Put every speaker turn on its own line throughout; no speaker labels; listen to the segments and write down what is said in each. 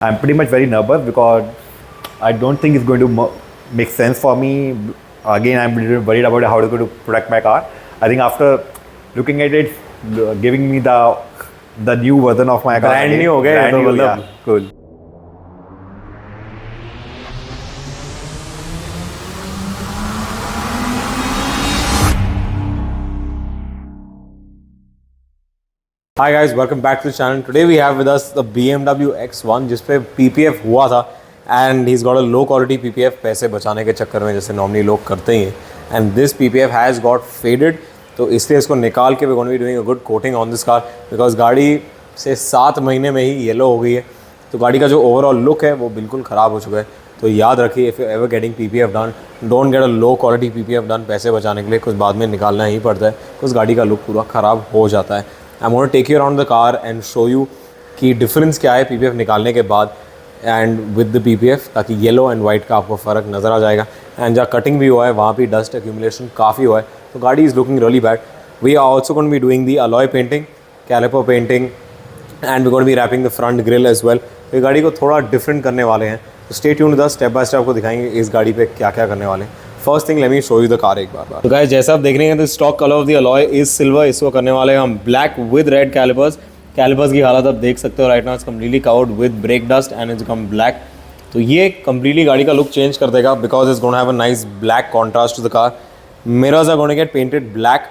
I'm pretty much very nervous because I don't think it's going to make sense for me. Again, I'm a little worried about how to go to protect my car. I think after looking at it, giving me the new version of my car.
Brand new हो गया, तो मतलब cool. Hi guys, welcome back to the channel. Today we have with us the BMW X1 जिस पे PPF हुआ था and he's got a low quality PPF पैसे बचाने के चक्कर में जैसे नॉर्मली लोग करते ही हैं. And this PPF has got faded, तो इसलिए इसको निकाल के we're going to be doing a good coating on this car because गाड़ी से 7 महीने में ही येलो हो गई है. तो गाड़ी का जो ओवरऑल लुक है वो बिल्कुल ख़राब हो चुका है. तो याद रखिए, if you ever getting PPF done, don't get a low quality PPF done. पैसे बचाने के लिए कुछ बाद में निकालना ही पड़ता है, उस गाड़ी का लुक पूरा ख़राब हो जाता है. I want to take you around the car and show you कि डिफरेंस क्या है PPF निकालने के बाद एंड विद द PPF, ताकि येलो एंड वाइट का आपको फ़र्क नज़र आ जाएगा. एंड जहाँ कटिंग भी हुआ है वहाँ भी डस्ट एक्यूमुलेशन काफ़ी हुआ है, तो गाड़ी is looking really bad. We are also going to be doing the alloy painting, caliper painting and we going to be wrapping the front grille as well. तो ये गाड़ी को थोड़ा डिफरेंट करने वाले हैं, तो stay tuned with us. Step by step आपको दिखाएंगे इस गाड़ी पे क्या क्या करने वाले हैं. First thing let me show you the car एक बार. तो गाइस, जैसा आप देख रहे हैं, the stock colour of the alloy is silver. इसको करने वाले हैं हम black with red calipers. Calipers की हालत आप देख सकते हो right now, it's completely covered with brake dust and it's become black. तो ये कम्प्लीटली गाड़ी का लुक चेंज कर देगा because it's gonna have a nice black contrast to the car. Mirrors are gonna get painted black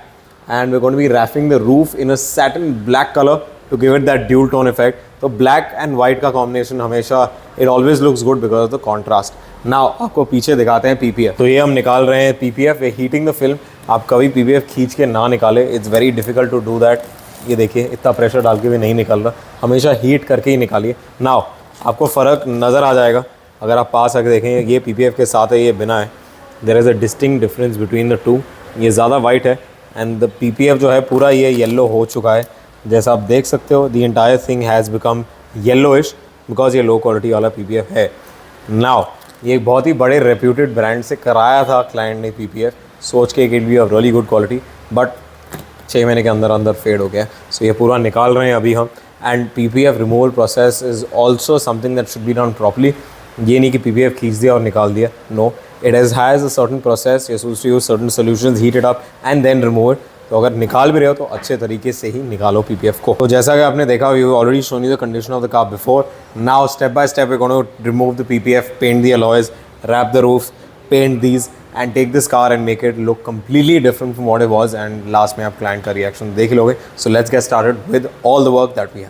and we're going to be wrapping the roof in a satin black color to give it that dual tone effect. तो black and white का combination हमेशा it always looks good because of the contrast. Now आपको पीछे दिखाते हैं PPF. तो ये हम निकाल रहे हैं PPF. we're heating the film. आप कभी PPF खींच के ना निकाले, it's very difficult to do that. ये देखिए, इतना प्रेशर डाल के भी नहीं निकल रहा, हमेशा हीट करके ही निकालिए. Now आपको फ़र्क नज़र आ जाएगा अगर आप पास आके देखें. ये PPF के साथ है, ये बिना है. there is a distinct difference between the two. ये ज़्यादा वाइट है एंड द PPF जो है पूरा ये येलो हो चुका है. जैसा आप देख सकते हो, the entire thing has become yellowish because ये लो क्वालिटी वाला PPF है. नाउ ये एक बहुत ही बड़े रेप्यूटेड ब्रांड से कराया था क्लाइंट ने PPF, सोच के it be of really good quality, but 6 महीने के अंदर अंदर फेड हो गया. सो ये पूरा निकाल रहे हैं अभी हम. And PPF removal process is also something that should be done properly. ये नहीं कि PPF खींच दिया और निकाल दिया. No, it has a certain process. You're supposed to use certain solutions, heat it up and then remove it. तो अगर निकाल भी रहे हो तो अच्छे तरीके से ही निकालो PPF को. तो जैसा कि आपने देखा, we already shown you the condition of the car before. Now step by step we're going to remove the PPF, paint the alloys, wrap the roofs, paint these and take this car and make it look completely different from what it was. And last में आप client का reaction देख लोगे. So let's get started with all the work that we have.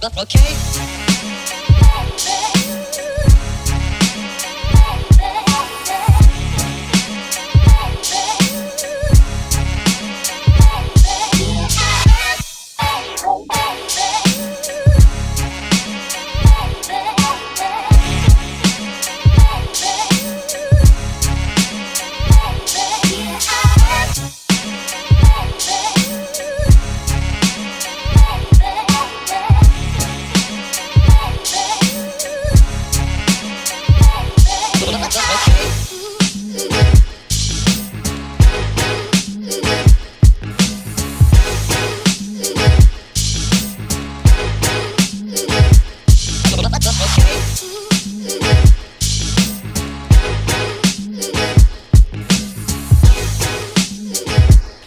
Okay.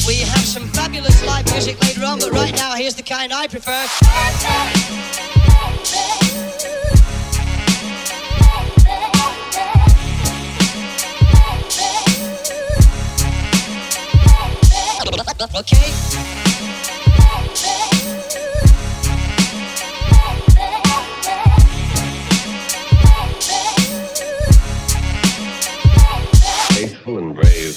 We have some fabulous live music later on, but right now here's the kind I prefer. Okay.
Faithful and brave.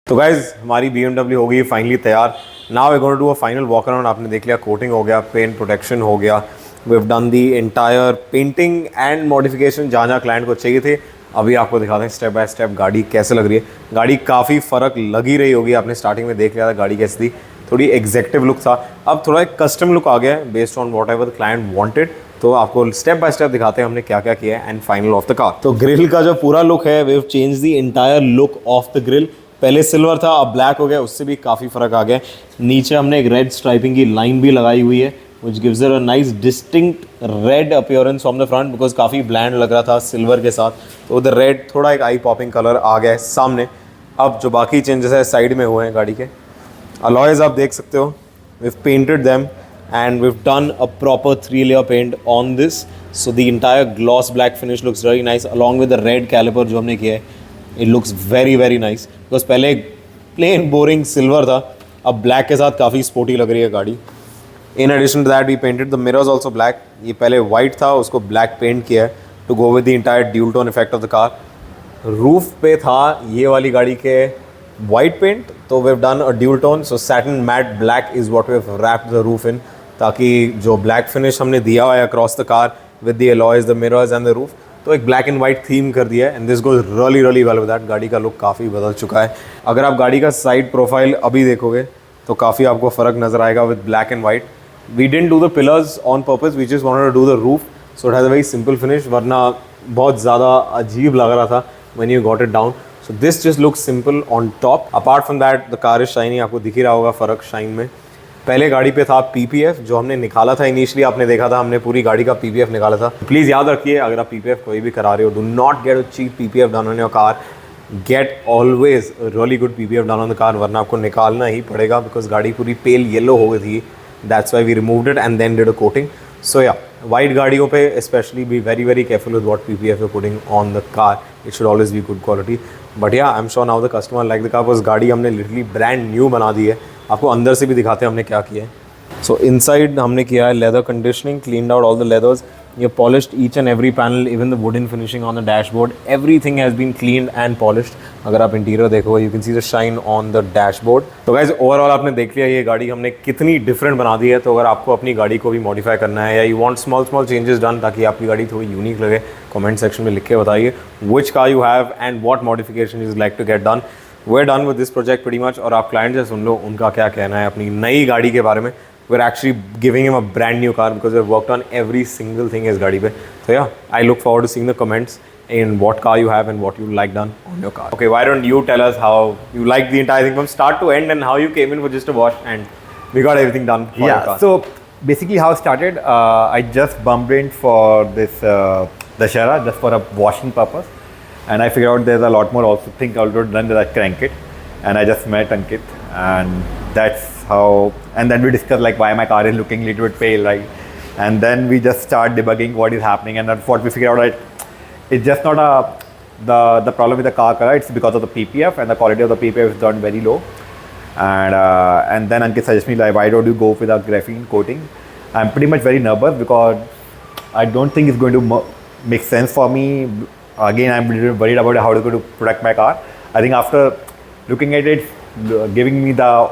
तो guys हमारी BMW हो गई finally तैयार. Now we going to do a final walk around. आपने देख लिया coating हो गया, पेंट प्रोटेक्शन हो गया, we have done the entire painting and modification जहाँ जहाँ क्लाइंट को चाहिए थे. अभी आपको दिखाते हैं स्टेप बाय स्टेप गाड़ी कैसे लग रही है. गाड़ी काफ़ी फ़र्क लग ही रही होगी. आपने स्टार्टिंग में देख लिया था गाड़ी कैसी थी, थोड़ी एग्जेक्टिव लुक था. अब थोड़ा एक कस्टम लुक आ गया है based on what ever the client wanted. तो आपको स्टेप बाय स्टेप दिखाते हैं हमने क्या क्या किया है and final of the car. तो ग्रिल का जो पूरा लुक है we have change the entire look of the grille. पहले सिल्वर था, अब ब्लैक हो गया, उससे भी काफ़ी फ़र्क आ गया. नीचे हमने एक रेड स्ट्राइपिंग की लाइन भी लगाई हुई है which gives it a nice distinct red appearance from the front because काफ़ी ब्लैंड लग रहा था सिल्वर के साथ. तो द रेड थोड़ा एक आई पॉपिंग कलर आ गया है सामने. अब जो बाकी चेंजेस है साइड में हुए हैं गाड़ी के. अलॉयज आप देख सकते हो, we've painted them and we've done a proper 3-layer paint on this, so the entire gloss black finish looks very nice along with the red caliper जो हमने किया है. It looks very very nice because पहले एक plain boring silver था, अब black के साथ काफ़ी sporty लग रही है गाड़ी. In addition to that we painted the mirrors also black. ये पहले white था, उसको black paint किया है to go with the entire dual tone effect of the car. Roof पे था ये वाली गाड़ी के white paint, तो we've done a dual tone, so satin matte black is what we've wrapped the roof in, ताकि जो black finish हमने दिया हुआ है across the car with the alloys, the mirrors and the roof, तो एक black and white theme कर दिया है and this goes really really well with that. गाड़ी का look काफ़ी बदल चुका है. अगर आप गाड़ी का side profile अभी देखोगे तो काफ़ी आपको फ़र्क नज़र आएगा with black and white. We didn't do the pillars on purpose, we just wanted to do the roof, so it has a very simple finish, वरना बहुत ज़्यादा अजीब लग रहा था when you got it down. So this just looks simple on top. Apart from that, the car is shiny. आपको दिख ही रहा होगा फ़र्क शाइन में. पहले गाड़ी पे था PPF जो हमने निकाला था इनिशियली. आपने देखा था हमने पूरी गाड़ी का PPF निकाला था. प्लीज़ याद रखिए अगर आप PPF कोई भी करा रहे हो, do not get a cheap PPF done on your car. Get always a really good PPF done on the car, वरना आपको निकालना ही पड़ेगा बिकॉज गाड़ी पूरी पेल येलो हो गई थी. That's why we removed it and then did a coating. So yeah, white गाड़ियों पे especially be very very careful with what PPF you're putting on the car. It should always be good quality. But yeah, I'm sure now the customer like the car because गाड़ी हमने literally brand new बना दी है. आपको अंदर से भी दिखाते हैं हमने क्या किया है. So inside हमने किया है leather conditioning, cleaned out all the leathers. You polished each and every panel, even the wooden finishing on the dashboard. Everything has been cleaned and polished. अगर आप इंटीरियर देखोगे you can see the shine on the dashboard. तो guys overall आपने देख लिया ये गाड़ी हमने कितनी डिफरेंट बना दी है. तो अगर आपको अपनी गाड़ी को भी मॉडिफाई करना है या you want small changes done ताकि आपकी गाड़ी थोड़ी यूनिक लगे, कमेंट सेक्शन में लिख के बताइए which car you have and what modification you like to get done. We're done with this project pretty much. और आप क्लाइंट से सुन लो उनका क्या कहना है अपनी नई गाड़ी के बारे में. We're actually giving him a brand new car because we've worked on every single thing इस गाड़ी पे. So yeah, I look forward to seeing the comments in what car you have and what you like done on your car. Okay, why don't you tell us how you like the entire thing from start to end and how you came in for just a wash and we got everything done for your car.
So basically how it started, I just bumped in for this Dashera just for a washing purpose, and I figured out there's a lot more also thing I would done that crank it, and I just met Ankit and that's how, and then we discussed like why my car is looking a little bit pale, right? And then we just start debugging what is happening, and that's what we figured out, right? It's just not a the problem with the car color, it's because of the PPF, and the quality of the PPF is done very low. And then Ankit suggests me like, why don't you go with a graphene coating? I'm pretty much very nervous because I don't think it's going to make sense for me. Again, I'm a little worried about how to go to protect my car. I think after looking at it, giving me the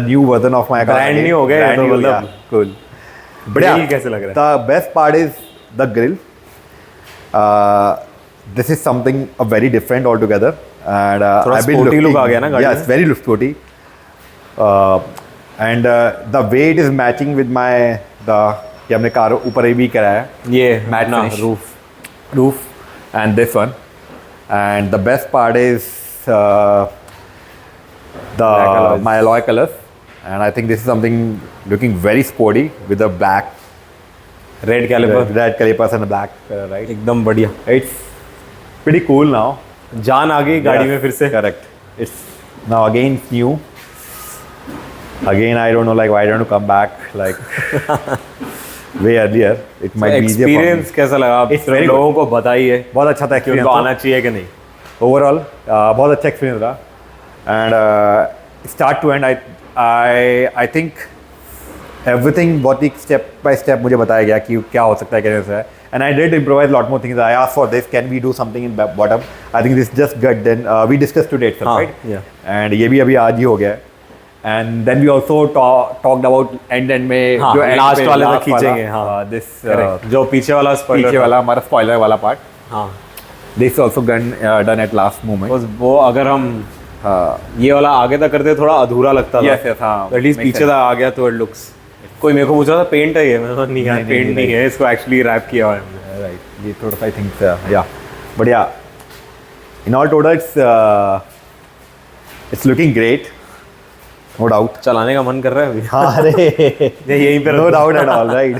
new version of my car.
Brand
again,
new हो गया
brand
तो
new,
मतलब
yeah.
cool.
But yeah,
Grill कैसे लग रहा है?
the best part is the grill. This is something very different altogether. And
थोड़ा
I've been
sporty
looking,
look आ गया ना गाड़ी
yes,
में?
very sporty. And the way it is matching with my कि हमने कार ऊपर भी करा है.
ये
Matte
अपना
finish.
roof.
And this one. And the best part is
alloys.
my alloy colors. And I think this is something looking very sporty with the black
red caliper
red calipers and the black color, right?
एकदम बढ़िया.
It's pretty cool now.
जान आ गई गाड़ी
Yes,
में फिर से.
Correct. It's now again it's new. Again, I don't know like why don't you come back like way earlier. It might be easier for me.
Experience कैसा लगा? आप
It's very
लोगों को बताइए
बहुत अच्छा था
कि उनको
experience.
आना चाहिए कि नहीं.
Overall, बहुत अच्छा experience रहा. And start to end, I think everything बहुत ही step by step मुझे बताया गया कि क्या हो सकता है कैसे से. And I did improvise a lot more things. I asked for this. Can we do something in bottom? I think this is just good. Then we discussed today itself,
हाँ,
right?
yeah.
And ये भी अभी आज ही हो गया है. And then we also talked about end में
हाँ,
जो end
last
पे
वाले तक
last
खींचेंगे,
वाला,
हाँ.
this
Correct. जो पीछे वाला स्पॉइलर
पीछे वाला हमारा spoiler वाला part.
हाँ.
This also done at last moment.
बस वो अगर हम
हाँ.
ये वाला आगे तक करते थोड़ा अधूरा लगता था.
Yes, yes, हाँ.
एटलीस्ट
Makes
पीछे
sense.
तक आ गया तो इट लुक्स. कोई मेरे को पूछा था पेंट है ये, मैंने कहा नहीं यार
नहीं,
पेंट
नहीं,
नहीं है, इसको एक्चुअली रैप किया हुआ है हमने.
Right. ये थोड़ा सा I think yeah. But yeah, in all total it's looking great. No doubt.
चलाने का मन कर रहा है अभी.
हाँ अरे
यहीं पे
no doubt at all, right?